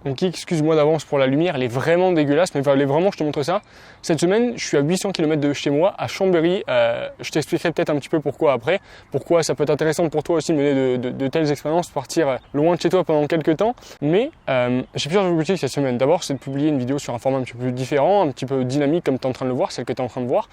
Donc excuse-moi d'avance pour la lumière, elle est vraiment dégueulasse, mais vraiment je te montre ça. Cette semaine, je suis à 800 km de chez moi, à Chambéry. Je t'expliquerai peut-être un petit peu pourquoi après. Pourquoi ça peut être intéressant pour toi aussi de mener de telles expériences, partir loin de chez toi pendant quelques temps. Mais j'ai plusieurs objectifs cette semaine. D'abord, c'est de publier une vidéo sur un format un petit peu plus différent, un petit peu dynamique comme tu es en train de le voir, celle que tu es en train de voir.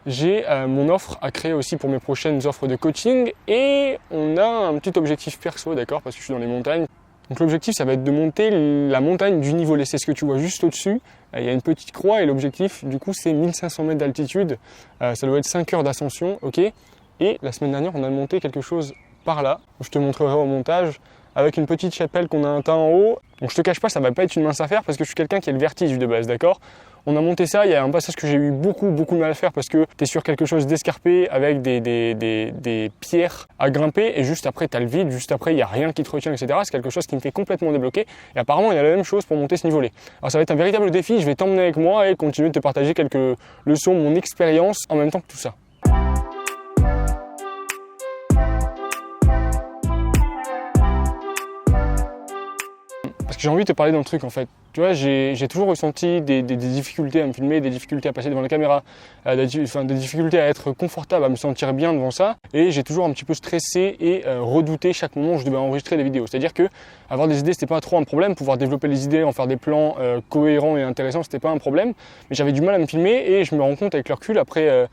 J'ai mon offre à créer aussi pour mes prochaines offres de coaching et on a un petit objectif perso, d'accord, parce que je suis dans les montagnes. Donc l'objectif, ça va être de monter la montagne du Nivolet. C'est ce que tu vois juste au-dessus. Il y a une petite croix et l'objectif, du coup, c'est 1500 mètres d'altitude. Ça doit être 5 heures d'ascension, ok. Et la semaine dernière, on a monté quelque chose par là. Je te montrerai au montage avec une petite chapelle qu'on a atteint en haut. Donc je te cache pas, ça va pas être une mince affaire parce que je suis quelqu'un qui a le vertige de base, d'accord. On a monté ça, il y a un passage que j'ai eu beaucoup de mal à faire parce que tu es sur quelque chose d'escarpé avec des pierres à grimper et juste après tu as le vide, juste après il n'y a rien qui te retient, etc. C'est quelque chose qui me fait complètement débloquer et apparemment il y a la même chose pour monter ce niveau-là. Alors ça va être un véritable défi, je vais t'emmener avec moi et continuer de te partager quelques leçons, mon expérience en même temps que tout ça. Parce que j'ai envie de te parler d'un truc en fait. Tu vois, j'ai toujours ressenti des difficultés à me filmer, des difficultés à passer devant la caméra, des difficultés à être confortable, à me sentir bien devant ça. Et j'ai toujours un petit peu stressé et redouté chaque moment où je devais enregistrer des vidéos. C'est-à-dire que avoir des idées, c'était pas trop un problème. Pouvoir développer les idées, en faire des plans cohérents et intéressants, c'était pas un problème. Mais j'avais du mal à me filmer et je me rends compte avec le recul, après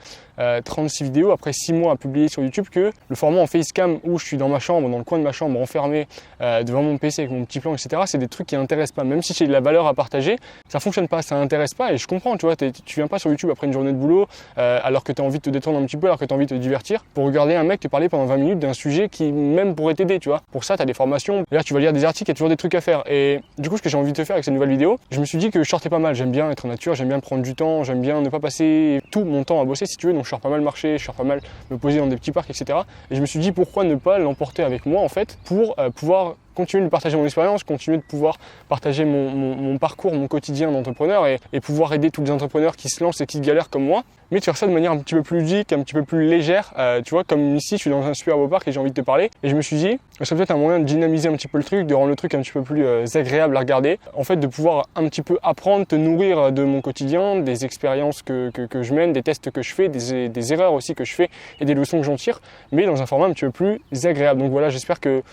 36 vidéos, après 6 mois à publier sur YouTube, que le format en facecam où je suis dans ma chambre, dans le coin de ma chambre, enfermé devant mon PC avec mon petit plan, etc., c'est des trucs qui intéressent pas. Même si j'ai de la valeur à partager, ça fonctionne pas, ça intéresse pas et je comprends, tu vois, tu viens pas sur YouTube après une journée de boulot alors que tu as envie de te détendre un petit peu, alors que tu as envie de te divertir pour regarder un mec te parler pendant 20 minutes d'un sujet qui même pourrait t'aider, tu vois. Pour ça, tu as des formations, là tu vas lire des articles, il y a toujours des trucs à faire et du coup ce que j'ai envie de te faire avec cette nouvelle vidéo, je me suis dit que je sortais pas mal, j'aime bien être en nature, j'aime bien prendre du temps, j'aime bien ne pas passer tout mon temps à bosser si tu veux, donc je sors pas mal marcher, je sors pas mal me poser dans des petits parcs, etc. Et je me suis dit pourquoi ne pas l'emporter avec moi en fait pour pouvoir continuer de partager mon expérience, continuer de pouvoir partager mon parcours, mon quotidien d'entrepreneur et pouvoir aider tous les entrepreneurs qui se lancent et qui galèrent comme moi, mais de faire ça de manière un petit peu plus ludique, un petit peu plus légère, tu vois, comme ici je suis dans un super beau parc et j'ai envie de te parler et je me suis dit, ça serait peut-être un moyen de dynamiser un petit peu le truc, de rendre le truc un petit peu plus agréable à regarder, en fait de pouvoir un petit peu apprendre, te nourrir de mon quotidien, des expériences que je mène, des tests que je fais, des erreurs aussi que je fais et des leçons que j'en tire, mais dans un format un petit peu plus agréable. Donc voilà, j'espère que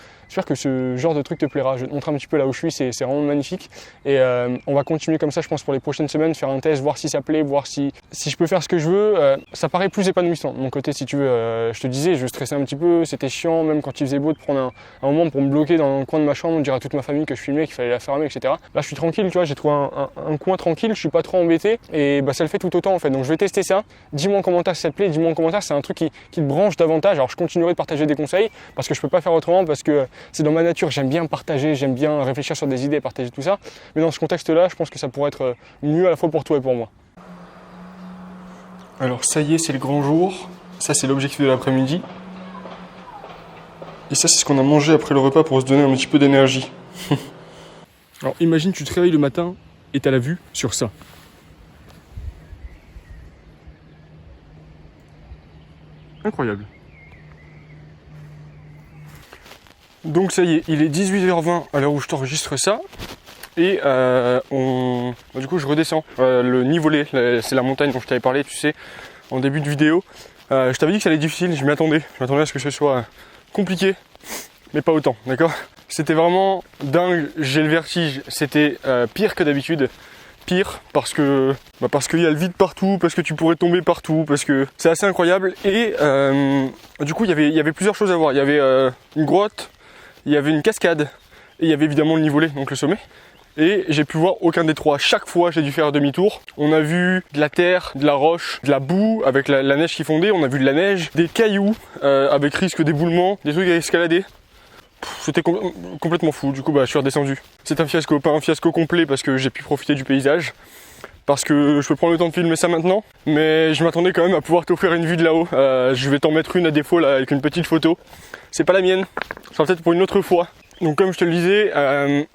ce genre de truc te plaira. Je vais te montrer un petit peu là où je suis, c'est vraiment magnifique. Et on va continuer comme ça, je pense, pour les prochaines semaines, faire un test, voir si ça plaît, voir si je peux faire ce que je veux. Ça paraît plus épanouissant de mon côté, si tu veux. Je te disais, je stressais un petit peu, c'était chiant, même quand il faisait beau, de prendre un moment pour me bloquer dans le coin de ma chambre, dire à toute ma famille que je filmais, qu'il fallait la fermer, etc. Là, je suis tranquille, tu vois, j'ai trouvé un coin tranquille, je suis pas trop embêté. Et ça le fait tout autant, en fait. Donc, je vais tester ça. Dis-moi en commentaire si ça te plaît, dis-moi en commentaire si c'est un truc qui te branche davantage. Alors, je continuerai de partager des conseils parce que je peux pas faire autrement, parce que c'est dans ma nature, j'aime bien partager, j'aime bien réfléchir sur des idées, partager tout ça. Mais dans ce contexte-là, je pense que ça pourrait être mieux à la fois pour toi et pour moi. Alors ça y est, c'est le grand jour. Ça, c'est l'objectif de l'après-midi. Et ça, c'est ce qu'on a mangé après le repas pour se donner un petit peu d'énergie. Alors imagine, tu te réveilles le matin et tu as la vue sur ça. Incroyable. Donc ça y est, il est 18h20 à l'heure où je t'enregistre ça. Et du coup je redescends le Nivolet, c'est la montagne dont je t'avais parlé, tu sais, en début de vidéo. Je t'avais dit que ça allait être difficile, je m'attendais à ce que ce soit compliqué, mais pas autant, d'accord? C'était vraiment dingue, j'ai le vertige, c'était pire que d'habitude. Pire parce que qu'il y a le vide partout, parce que tu pourrais tomber partout, parce que c'est assez incroyable. Et du coup il y avait plusieurs choses à voir. Il y avait une grotte, il y avait une cascade, et il y avait évidemment le Nivolet, donc le sommet. Et j'ai pu voir aucun des trois. Chaque fois, j'ai dû faire demi-tour. On a vu de la terre, de la roche, de la boue avec la neige qui fondait. On a vu de la neige, des cailloux avec risque d'éboulement, des trucs à escalader. C'était complètement fou. Du coup, je suis redescendu. C'est un fiasco, pas un fiasco complet parce que j'ai pu profiter du paysage. Parce que je peux prendre le temps de filmer ça maintenant. Mais je m'attendais quand même à pouvoir t'offrir une vue de là-haut. Je vais t'en mettre une à défaut là avec une petite photo. C'est pas la mienne. Ça sera peut-être pour une autre fois. Donc comme je te le disais,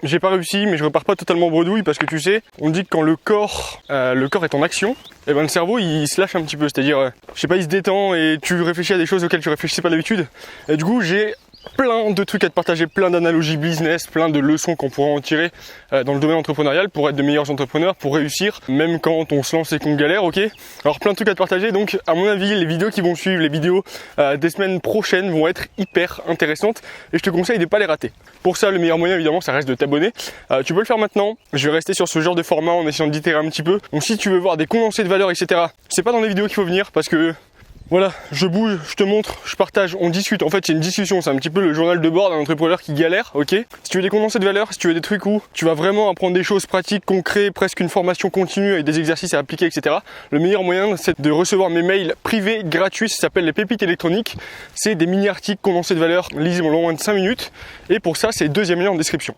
j'ai pas réussi, mais je repars pas totalement bredouille parce que tu sais, on dit que quand le corps est en action, et le cerveau il se lâche un petit peu, c'est-à-dire, je sais pas, il se détend et tu réfléchis à des choses auxquelles tu réfléchissais pas d'habitude. Et du coup, j'ai plein de trucs à te partager, plein d'analogies business, plein de leçons qu'on pourra en tirer dans le domaine entrepreneurial pour être de meilleurs entrepreneurs, pour réussir, même quand on se lance et qu'on galère, ok? Alors plein de trucs à te partager, donc à mon avis, les vidéos qui vont suivre, les vidéos des semaines prochaines vont être hyper intéressantes et je te conseille de ne pas les rater. Pour ça, le meilleur moyen évidemment, ça reste de t'abonner. Tu peux le faire maintenant, je vais rester sur ce genre de format en essayant d'itérer un petit peu. Donc si tu veux voir des condensés de valeur, etc., c'est pas dans les vidéos qu'il faut venir parce que voilà, je bouge, je te montre, je partage, on discute. En fait, c'est une discussion, c'est un petit peu le journal de bord d'un entrepreneur qui galère, ok? Si tu veux des condensés de valeur, si tu veux des trucs où tu vas vraiment apprendre des choses pratiques, concrètes, presque une formation continue avec des exercices à appliquer, etc., le meilleur moyen, c'est de recevoir mes mails privés gratuits, ça s'appelle les pépites électroniques. C'est des mini-articles condensés de valeur lisibles en moins de 5 minutes. Et pour ça, c'est le deuxième lien en description.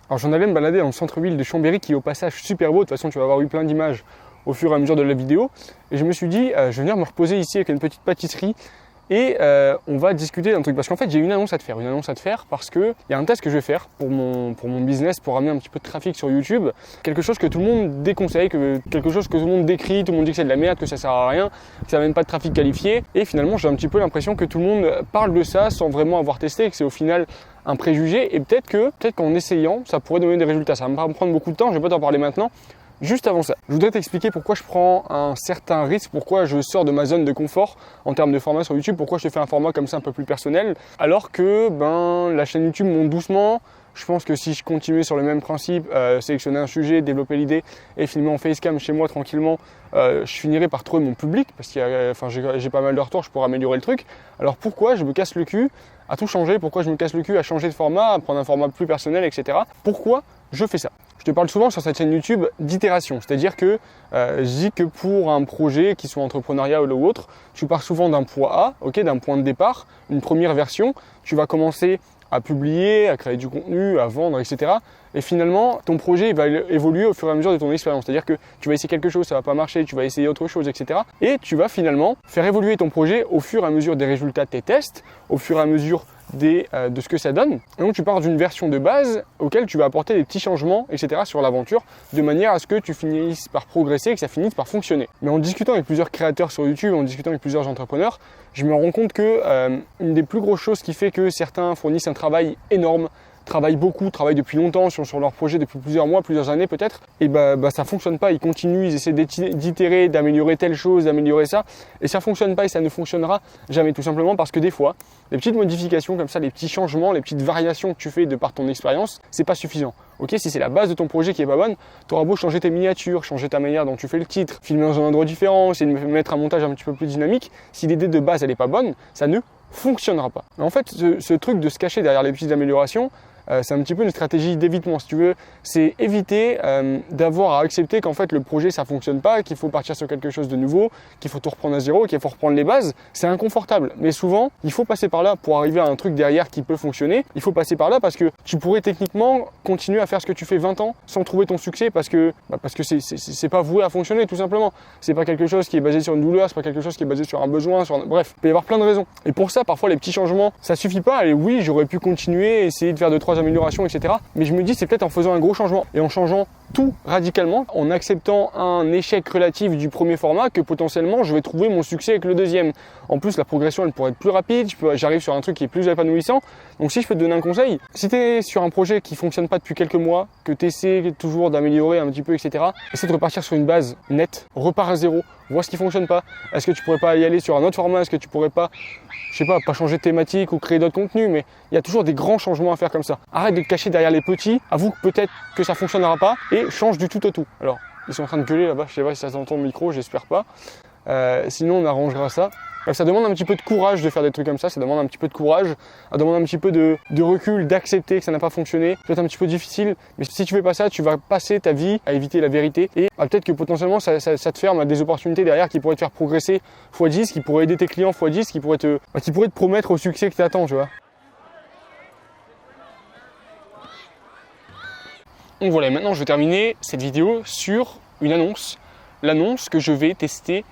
Alors j'en allais me balader dans le centre-ville de Chambéry qui est au passage super beau, de toute façon tu vas avoir eu plein d'images au fur et à mesure de la vidéo. Et je me suis dit, je vais venir me reposer ici avec une petite pâtisserie et on va discuter d'un truc. Parce qu'en fait j'ai une annonce à te faire parce qu'il y a un test que je vais faire pour mon business, pour ramener un petit peu de trafic sur YouTube. Quelque chose que tout le monde déconseille, quelque chose que tout le monde décrit, tout le monde dit que c'est de la merde, que ça sert à rien, que ça n'amène pas de trafic qualifié. Et finalement j'ai un petit peu l'impression que tout le monde parle de ça sans vraiment avoir testé et que c'est au final un préjugé, et peut-être qu'en essayant, ça pourrait donner des résultats. Ça va pas me prendre beaucoup de temps, je vais pas t'en parler maintenant. Juste avant ça, je voudrais t'expliquer pourquoi je prends un certain risque, pourquoi je sors de ma zone de confort en termes de format sur YouTube, pourquoi je te fais un format comme ça un peu plus personnel, alors que la chaîne YouTube monte doucement. Je pense que si je continuais sur le même principe, sélectionner un sujet, développer l'idée et filmer en facecam chez moi tranquillement, je finirais par trouver mon public parce que j'ai pas mal de retours, je pourrais améliorer le truc. Alors pourquoi je me casse le cul à tout changer? Pourquoi je me casse le cul à changer de format, à prendre un format plus personnel, etc. Pourquoi je fais ça? Je te parle souvent sur cette chaîne YouTube d'itération, c'est-à-dire que je dis que pour un projet qui soit entrepreneurial ou autre, tu pars souvent d'un point A, d'un point de départ, une première version, tu vas commencer à publier, à créer du contenu, à vendre, etc. Et finalement, ton projet va évoluer au fur et à mesure de ton expérience. C'est-à-dire que tu vas essayer quelque chose, ça va pas marcher, tu vas essayer autre chose, etc. Et tu vas finalement faire évoluer ton projet au fur et à mesure des résultats de tes tests, au fur et à mesure de ce que ça donne. Et donc tu pars d'une version de base auquel tu vas apporter des petits changements, etc. sur l'aventure, de manière à ce que tu finisses par progresser et que ça finisse par fonctionner. Mais en discutant avec plusieurs créateurs sur YouTube, en discutant avec plusieurs entrepreneurs, je me rends compte que une des plus grosses choses qui fait que certains fournissent un travail énorme, travaillent beaucoup, travaillent depuis longtemps sur leur projet, depuis plusieurs mois, plusieurs années peut-être, et ça fonctionne pas, ils continuent, ils essaient d'itérer, d'améliorer telle chose, d'améliorer ça, et ça fonctionne pas et ça ne fonctionnera jamais, tout simplement parce que des fois, les petites modifications comme ça, les petits changements, les petites variations que tu fais de par ton expérience, c'est pas suffisant. Ok, si c'est la base de ton projet qui est pas bonne, tu auras beau changer tes miniatures, changer ta manière dont tu fais le titre, filmer dans un endroit différent, essayer de mettre un montage un petit peu plus dynamique, si l'idée de base elle est pas bonne, ça ne fonctionnera pas. En fait, ce truc de se cacher derrière les petites améliorations, c'est un petit peu une stratégie d'évitement si tu veux, c'est éviter d'avoir à accepter qu'en fait le projet ça fonctionne pas, qu'il faut partir sur quelque chose de nouveau, qu'il faut tout reprendre à zéro, qu'il faut reprendre les bases. C'est inconfortable, mais souvent il faut passer par là pour arriver à un truc derrière qui peut fonctionner. Il faut passer par là parce que tu pourrais techniquement continuer à faire ce que tu fais 20 ans sans trouver ton succès parce que c'est pas voué à fonctionner tout simplement. C'est pas quelque chose qui est basé sur une douleur, c'est pas quelque chose qui est basé sur un besoin, bref, il peut y avoir plein de raisons. Et pour ça parfois les petits changements ça suffit pas, et oui j'aurais pu continuer, essayer de faire 2-3 améliorations, etc. Mais je me dis c'est peut-être en faisant un gros changement et en changeant tout radicalement, en acceptant un échec relatif du premier format que potentiellement je vais trouver mon succès avec le deuxième. En plus la progression elle pourrait être plus rapide, j'arrive sur un truc qui est plus épanouissant. Donc si je peux te donner un conseil, si tu es sur un projet qui fonctionne pas depuis quelques mois, que tu essaies toujours d'améliorer un petit peu, etc. Essaie de repartir sur une base nette, repars à zéro, vois ce qui fonctionne pas. Est-ce que tu pourrais pas y aller sur un autre format? Est-ce que tu pourrais pas, je sais pas changer de thématique ou créer d'autres contenus? Mais il y a toujours des grands changements à faire comme ça. Arrête de te cacher derrière les petits, avoue que peut-être que ça fonctionnera pas et change du tout au tout. Alors, ils sont en train de gueuler là-bas, je sais pas si ça s'entend le micro, j'espère pas. Sinon on arrangera ça. Ça demande un petit peu de courage de faire des trucs comme ça demande un petit peu de courage, ça demande un petit peu de recul, d'accepter que ça n'a pas fonctionné. C'est peut-être un petit peu difficile, mais si tu fais pas ça, tu vas passer ta vie à éviter la vérité et peut-être que potentiellement ça te ferme à des opportunités derrière qui pourraient te faire progresser x10, qui pourraient aider tes clients x10, qui pourraient te promettre au succès que tu attends, tu vois. Donc voilà, maintenant je vais terminer cette vidéo sur une annonce. L'annonce que je vais tester,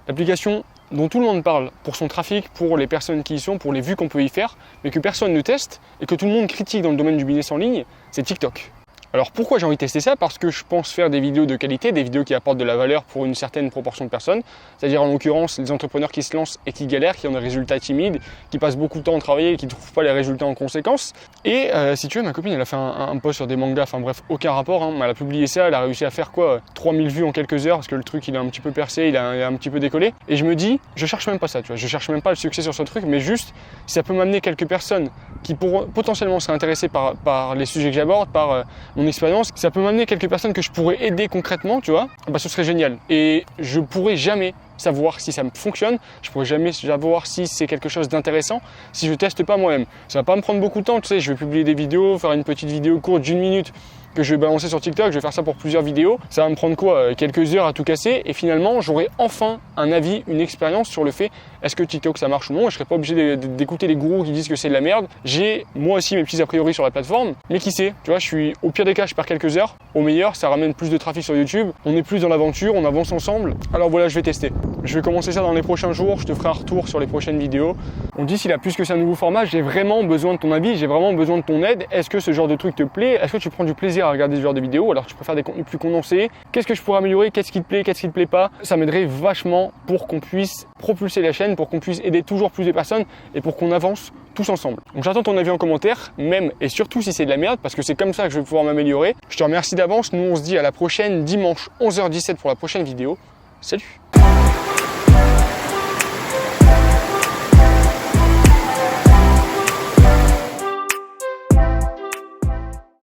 l'application dont tout le monde parle pour son trafic, pour les personnes qui y sont, pour les vues qu'on peut y faire, mais que personne ne teste et que tout le monde critique dans le domaine du business en ligne, c'est TikTok. Alors pourquoi j'ai envie de tester ça? Parce que je pense faire des vidéos de qualité, des vidéos qui apportent de la valeur pour une certaine proportion de personnes, c'est-à-dire en l'occurrence les entrepreneurs qui se lancent et qui galèrent, qui ont des résultats timides, qui passent beaucoup de temps à travailler et qui ne trouvent pas les résultats en conséquence. Et si tu veux, ma copine elle a fait un post sur des mangas, enfin bref, aucun rapport, hein. Elle a publié ça, elle a réussi à faire quoi, 3000 vues en quelques heures, parce que le truc il a un petit peu percé, il a un petit peu décollé. Et je me dis, je cherche même pas ça, tu vois, je cherche même pas le succès sur ce truc, mais juste si ça peut m'amener quelques personnes qui potentiellement seraient intéressées par les sujets que j'aborde, par mon expérience, ça peut m'amener quelques personnes que je pourrais aider concrètement, tu vois, bah ce serait génial. Et je pourrais jamais savoir si ça me fonctionne, je pourrais jamais savoir si c'est quelque chose d'intéressant si je teste pas moi-même. Ça va pas me prendre beaucoup de temps, tu sais, je vais publier des vidéos, faire une petite vidéo courte d'1 minute que je vais balancer sur TikTok, je vais faire ça pour plusieurs vidéos. Ça va me prendre quoi, quelques heures à tout casser et finalement j'aurai enfin un avis, une expérience sur le fait est-ce que TikTok ça marche ou non. Et je serai pas obligé d'écouter les gourous qui disent que c'est de la merde. J'ai moi aussi mes petits a priori sur la plateforme, mais qui sait, tu vois, au pire des cas je perds quelques heures, au meilleur ça ramène plus de trafic sur YouTube, on est plus dans l'aventure, on avance ensemble. Alors voilà, je vais tester. Je vais commencer ça dans les prochains jours, je te ferai un retour sur les prochaines vidéos. On dit s'il a plus que c'est un nouveau format, j'ai vraiment besoin de ton avis, j'ai vraiment besoin de ton aide. Est-ce que ce genre de truc te plaît? Est-ce que tu prends du plaisir à regarder ce genre de vidéos? Alors tu préfères des contenus plus condensés? Qu'est-ce que je pourrais améliorer? Qu'est-ce qui te plaît? Qu'est-ce qui te plaît pas? Ça m'aiderait vachement pour qu'on puisse propulser la chaîne, pour qu'on puisse aider toujours plus de personnes et pour qu'on avance tous ensemble. Donc j'attends ton avis en commentaire, même et surtout si c'est de la merde, parce que c'est comme ça que je vais pouvoir m'améliorer. Je te remercie d'avance, nous on se dit à la prochaine, dimanche 11h17 pour la prochaine vidéo. Salut!